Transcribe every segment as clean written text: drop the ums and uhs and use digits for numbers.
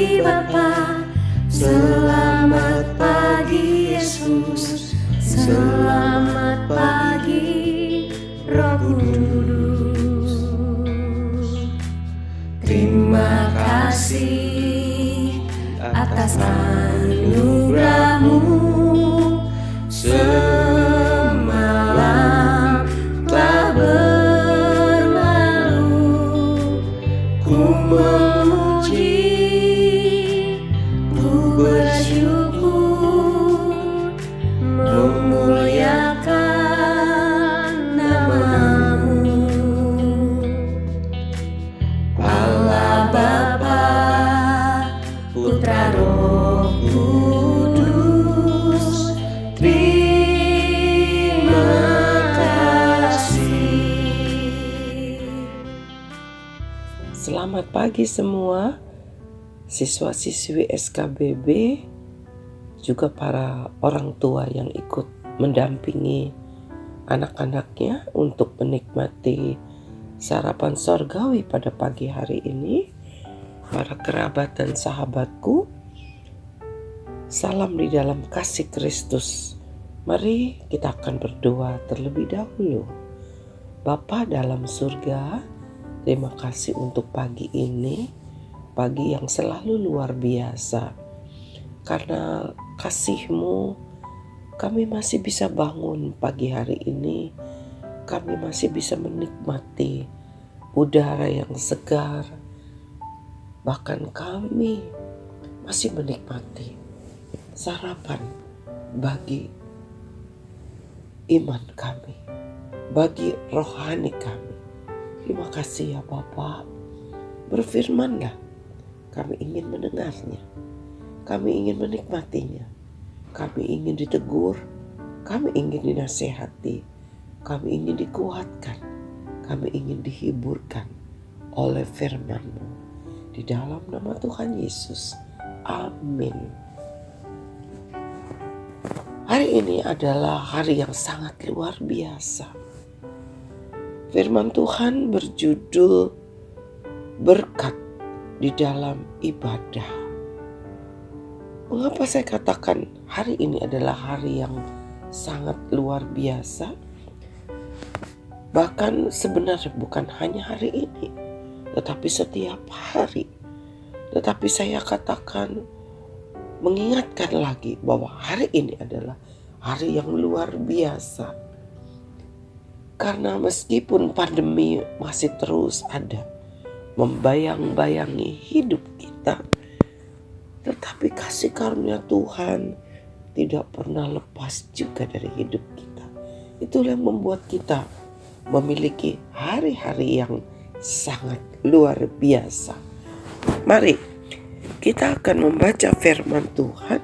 pagi Bapa, selamat pagi Yesus, selamat pagi Roh Kudus. Terima kasih atas anugerah-Mu. Semalam telah berlalu, ku memuji, ku bersyukur, memuliakan nama-Mu. Allah Bapa, Putra Roh Kudus, terima kasih. Selamat pagi semua siswa-siswi SKBB, juga para orang tua yang ikut mendampingi anak-anaknya untuk menikmati sarapan sorgawi pada pagi hari ini. Para kerabat dan sahabatku, salam di dalam kasih Kristus. Mari kita akan berdoa terlebih dahulu. Bapa dalam surga, terima kasih untuk pagi ini, pagi yang selalu luar biasa. Karena kasih-Mu, kami masih bisa bangun pagi hari ini. Kami masih bisa menikmati udara yang segar. Bahkan kami masih menikmati sarapan bagi iman kami, bagi rohani kami. Terima kasih ya Bapa. Berfirman-Lah, kami ingin mendengarnya, kami ingin menikmatinya, kami ingin ditegur, kami ingin dinasehati, kami ingin dikuatkan, kami ingin dihiburkan oleh firman-Mu. Di dalam nama Tuhan Yesus, amin. Hari ini adalah hari yang sangat luar biasa. Firman Tuhan berjudul berkat di dalam ibadah. Mengapa saya katakan hari ini adalah hari yang sangat luar biasa? Bahkan sebenarnya bukan hanya hari ini, tetapi setiap hari. Tetapi saya katakan, mengingatkan lagi bahwa hari ini adalah hari yang luar biasa. Karena meskipun pandemi masih terus ada, membayang-bayangi hidup kita, tetapi kasih karunia Tuhan tidak pernah lepas juga dari hidup kita. Itulah yang membuat kita memiliki hari-hari yang sangat luar biasa. Mari kita akan membaca firman Tuhan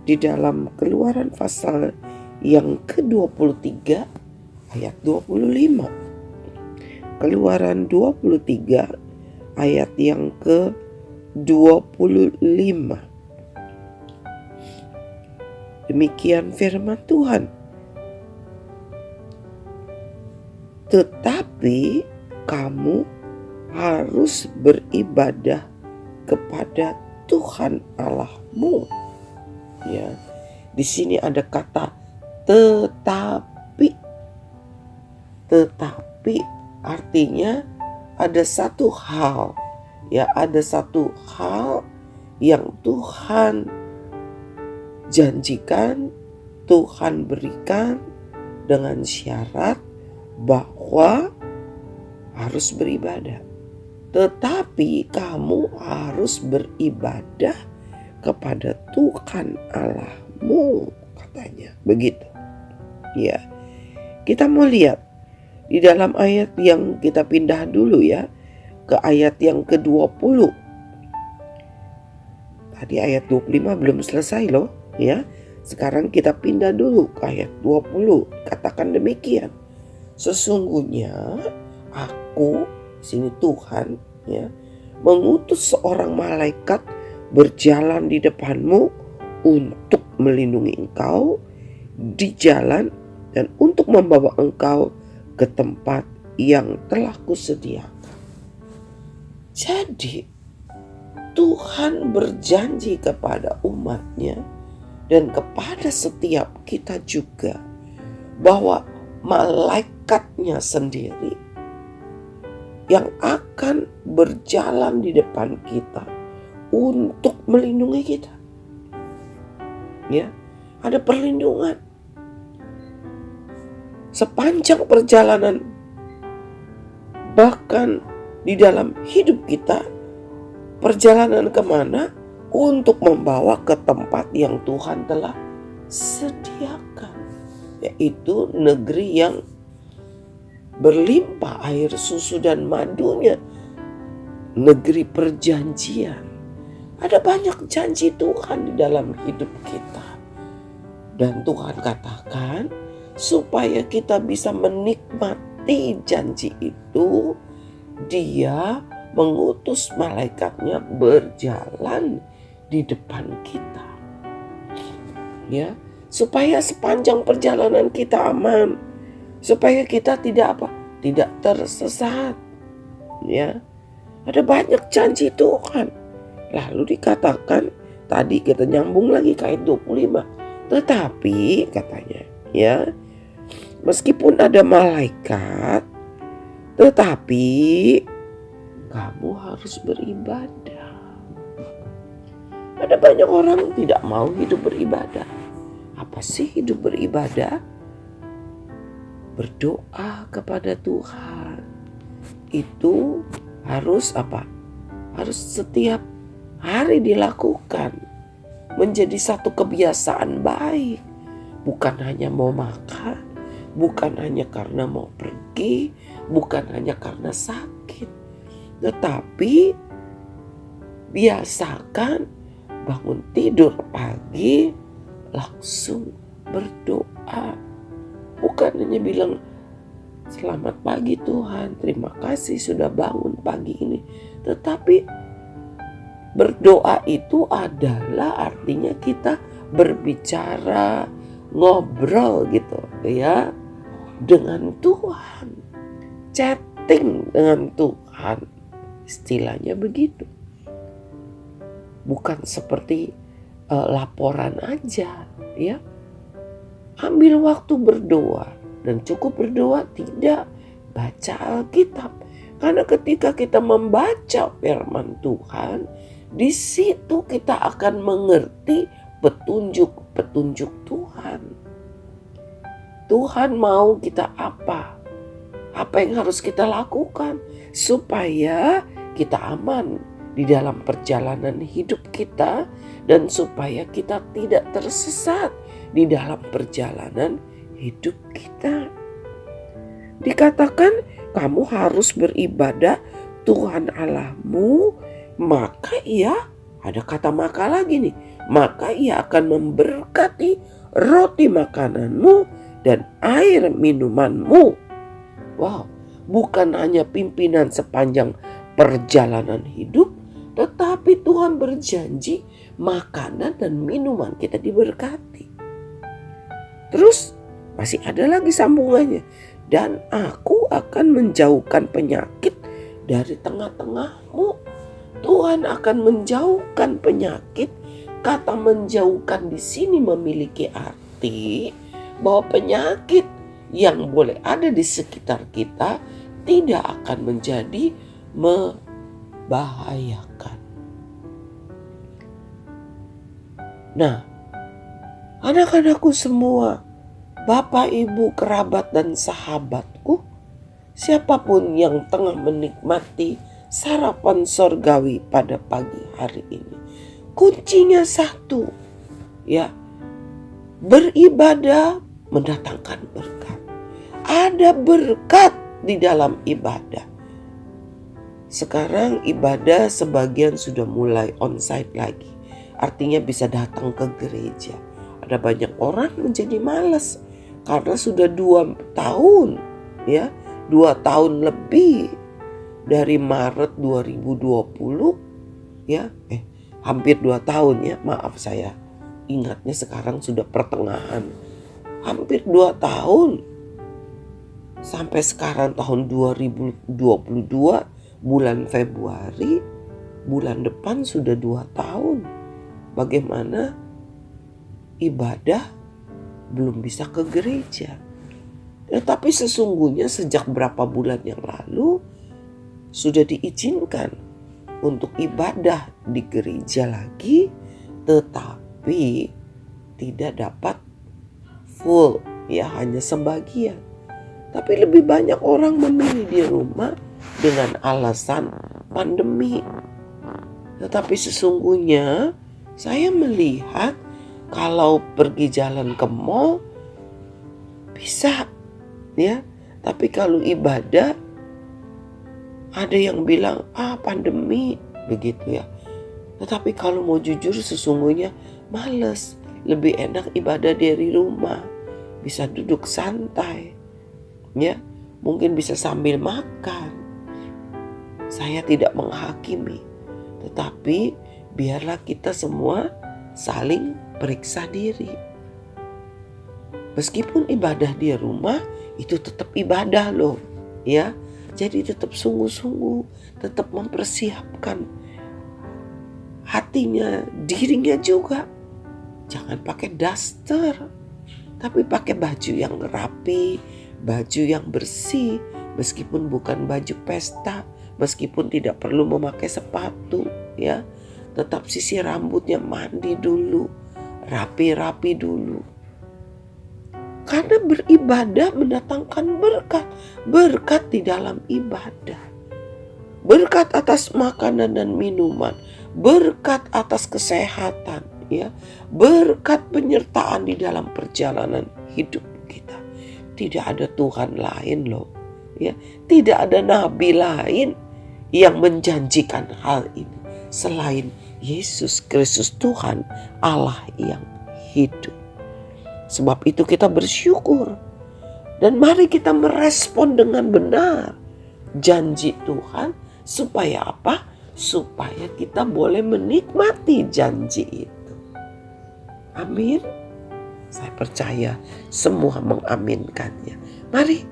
di dalam Keluaran pasal yang ke-23 ayat 25. Keluaran 23 ayat yang ke-25. Demikian firman Tuhan. Tetapi kamu harus beribadah kepada Tuhan Allahmu. Ya, di sini ada kata tetapi. Tetapi artinya ada satu hal, ya, ada satu hal yang Tuhan janjikan, Tuhan berikan dengan syarat bahwa harus beribadah. Tetapi kamu harus beribadah kepada Tuhan Allahmu, katanya. Begitu. Ya. Kita mau lihat di dalam ayat yang kita pindah dulu ya, ke ayat yang ke-20. Tadi ayat 25 belum selesai loh, ya. Sekarang kita pindah dulu ke ayat 20. Katakan demikian. Sesungguhnya aku, sini Tuhan, ya, mengutus seorang malaikat berjalan di depanmu untuk melindungi engkau di jalan dan untuk membawa engkau ke tempat yang telah kusediakan. Jadi Tuhan berjanji kepada umatnya dan kepada setiap kita juga bahwa malaikatnya sendiri yang akan berjalan di depan kita untuk melindungi kita. Ya, ada perlindungan. Sepanjang perjalanan, bahkan di dalam hidup kita, perjalanan kemana? Untuk membawa ke tempat yang Tuhan telah sediakan, yaitu negeri yang berlimpah air susu dan madunya, negeri perjanjian. Ada banyak janji Tuhan di dalam hidup kita. Dan Tuhan katakan supaya kita bisa menikmati janji itu, Dia mengutus malaikatnya berjalan di depan kita. Ya, supaya sepanjang perjalanan kita aman, supaya kita tidak tersesat. Ya. Ada banyak janji Tuhan. Lalu dikatakan, tadi kita nyambung lagi ke ayat 25. Tetapi katanya, ya, meskipun ada malaikat, tetapi kamu harus beribadah. Ada banyak orang tidak mau hidup beribadah. Apa sih hidup beribadah? Berdoa kepada Tuhan. Itu harus apa? Harus setiap hari dilakukan. Menjadi satu kebiasaan baik. Bukan hanya mau makan, bukan hanya karena mau pergi, bukan hanya karena sakit. Tetapi biasakan bangun tidur pagi langsung berdoa. Bukan hanya bilang selamat pagi Tuhan, terima kasih sudah bangun pagi ini. Tetapi berdoa itu adalah artinya kita berbicara, ngobrol gitu ya dengan Tuhan. Chatting dengan Tuhan. Istilahnya begitu. Bukan seperti laporan aja, ya. Ambil waktu berdoa, dan cukup berdoa tidak baca Alkitab. Karena ketika kita membaca firman Tuhan, di situ kita akan mengerti petunjuk-petunjuk Tuhan. Tuhan mau kita apa? Apa yang harus kita lakukan supaya kita aman di dalam perjalanan hidup kita, dan supaya kita tidak tersesat di dalam perjalanan hidup kita. Dikatakan kamu harus beribadah Tuhan Allahmu, maka Ia, ada kata maka lagi nih, maka Ia akan memberkati roti makananmu dan air minumanmu. Wow, bukan hanya pimpinan sepanjang perjalanan hidup, tetapi Tuhan berjanji makanan dan minuman kita diberkati. Terus masih ada lagi sambungannya. Dan aku akan menjauhkan penyakit dari tengah-tengahmu. Tuhan akan menjauhkan penyakit. Kata menjauhkan di sini memiliki arti bahwa penyakit yang boleh ada di sekitar kita tidak akan menjadi membahayakan. Nah, anak-anakku semua, Bapak, Ibu, kerabat, dan sahabatku, siapapun yang tengah menikmati sarapan sorgawi pada pagi hari ini, kuncinya satu, ya, beribadah mendatangkan berkat. Ada berkat di dalam ibadah. Sekarang ibadah sebagian sudah mulai onsite lagi. Artinya bisa datang ke gereja. Ada banyak orang menjadi malas karena sudah 2 tahun, ya, 2 tahun lebih dari Maret 2020, ya, hampir 2 tahun ya, maaf saya ingatnya sekarang sudah pertengahan. Hampir 2 tahun. Sampai sekarang tahun 2022 bulan Februari, bulan depan sudah 2 tahun. Bagaimana ibadah belum bisa ke gereja. Tetapi sesungguhnya sejak berapa bulan yang lalu sudah diizinkan untuk ibadah di gereja lagi, tetapi tidak dapat full, ya hanya sebagian. Tapi lebih banyak orang memilih di rumah dengan alasan pandemi. Tetapi sesungguhnya saya melihat kalau pergi jalan ke mall bisa, ya. Tapi kalau ibadah ada yang bilang pandemi begitu ya. Tetapi kalau mau jujur sesungguhnya males. Lebih enak ibadah dari rumah. Bisa duduk santai. Ya, mungkin bisa sambil makan. Saya tidak menghakimi. Tetapi biarlah kita semua saling periksa diri. Meskipun ibadah di rumah itu tetap ibadah loh, ya. Jadi tetap sungguh-sungguh, tetap mempersiapkan hatinya, dirinya juga. Jangan pakai daster, tapi pakai baju yang rapi, baju yang bersih, meskipun bukan baju pesta, meskipun tidak perlu memakai sepatu, ya. Tetap sisir rambutnya, mandi dulu, rapi-rapi dulu. Karena beribadah mendatangkan berkat, berkat di dalam ibadah. Berkat atas makanan dan minuman, berkat atas kesehatan, ya, berkat penyertaan di dalam perjalanan hidup kita. Tidak ada Tuhan lain loh, ya. Tidak ada nabi lain yang menjanjikan hal ini selain Yesus Kristus, Tuhan Allah yang hidup. Sebab itu kita bersyukur dan mari kita merespon dengan benar janji Tuhan. Supaya apa? Supaya kita boleh menikmati janji itu. Amin. Saya percaya semua mengaminkannya. Mari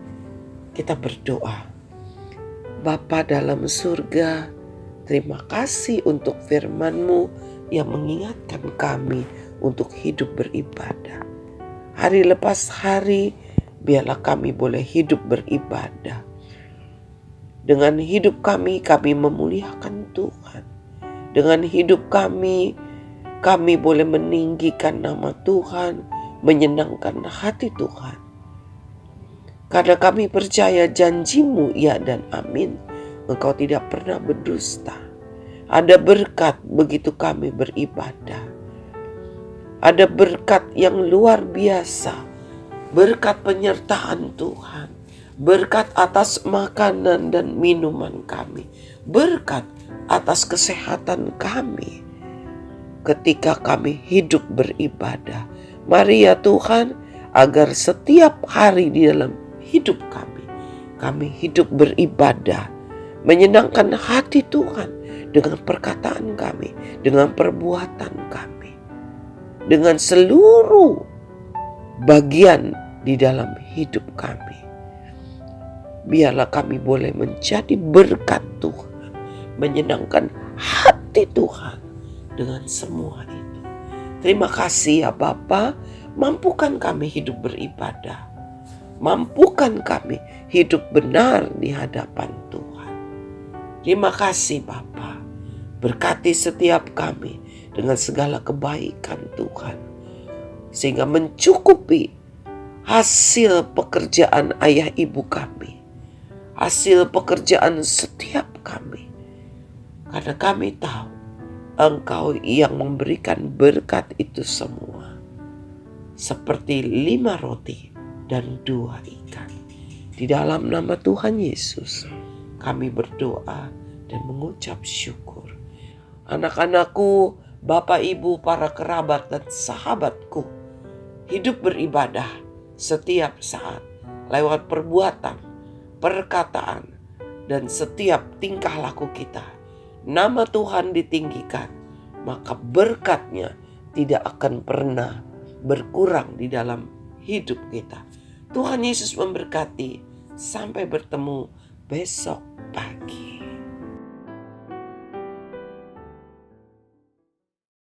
kita berdoa. Bapa dalam surga, terima kasih untuk firman-Mu yang mengingatkan kami untuk hidup beribadah. Hari lepas hari, biarlah kami boleh hidup beribadah. Dengan hidup kami memuliakan Tuhan. Dengan hidup kami boleh meninggikan nama Tuhan, menyenangkan hati Tuhan. Karena kami percaya janji-Mu ya dan amin. Engkau tidak pernah berdusta. Ada berkat begitu kami beribadah. Ada berkat yang luar biasa. Berkat penyertaan Tuhan. Berkat atas makanan dan minuman kami. Berkat atas kesehatan kami. Ketika kami hidup beribadah. Mari ya Tuhan, agar setiap hari di dalam hidup kami hidup beribadah. Menyenangkan hati Tuhan dengan perkataan kami, dengan perbuatan kami. Dengan seluruh bagian di dalam hidup kami. Biarlah kami boleh menjadi berkat Tuhan, menyenangkan hati Tuhan dengan semua itu. Terima kasih ya Bapa, mampukan kami hidup beribadah. Mampukan kami hidup benar di hadapan Tuhan. Terima kasih Bapa, berkati setiap kami dengan segala kebaikan Tuhan. Sehingga mencukupi hasil pekerjaan ayah ibu kami. Hasil pekerjaan setiap kami. Karena kami tahu Engkau yang memberikan berkat itu semua. Seperti 5 roti dan 2 ikan. Di dalam nama Tuhan Yesus kami berdoa dan mengucap syukur. Anak-anakku, Bapak Ibu, para kerabat dan sahabatku, hidup beribadah setiap saat lewat perbuatan, perkataan, dan setiap tingkah laku kita. Nama Tuhan ditinggikan, maka berkatnya tidak akan pernah berkurang di dalam hidup kita. Tuhan Yesus memberkati. Sampai bertemu besok pagi.